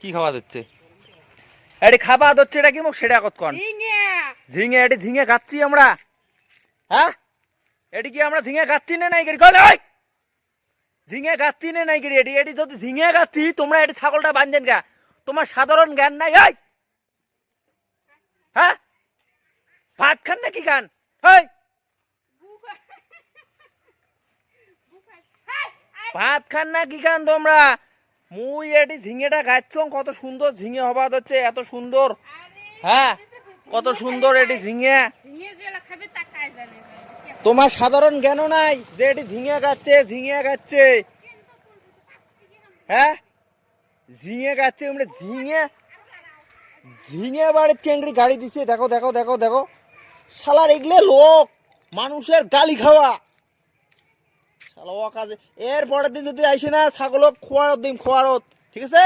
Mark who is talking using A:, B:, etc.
A: কি খাওয়া হচ্ছে? এটি খাওয়া হচ্ছে, এটা কি মুখ সেটা কতক্ষণ? ঝিঙে, এটি ঝিঙে খাচ্ছি আমরা। হ্যাঁ, এটি কি আমরা ঝিঙে খাচ্ছি না নাই করি? ঝিঙে খাচ্ছি না নাই করি? এটি এটি যদি ঝিঙে খাচ্ছি, তোমরা এটি ছাগলটা বাঁধছেন গা? তোমার সাধারণ জ্ঞান নাই? হ্যাঁ, ভাত খান নাকি খান? ভাত খান না কি খান তোমরা? মুই এটি ঝিঙেটা খাচ্ছ, কত সুন্দর ঝিঙে হবাদ হচ্ছে, এত সুন্দর। হ্যাঁ, কত সুন্দর এটি ঝিঙে। তোমার সাধারণ জ্ঞান নাই যে এটি ঝিঙে খাচ্ছে, ঝিঙে খাচ্ছে। হ্যাঁ, ঝিঙে খাচ্ছে আমরা। ঝিঙে ঝিঙে বাড়ির চেংড়ি গাড়ি দিচ্ছে। দেখো দেখো দেখো দেখো, শালার এগুলো লোক মানুষের গালি খাওয়া। শালা ও কাজে এর পরের দিন যদি আইসে না, ছাগল খোয়ারত দিন, খোয়ারত। ঠিক আছে।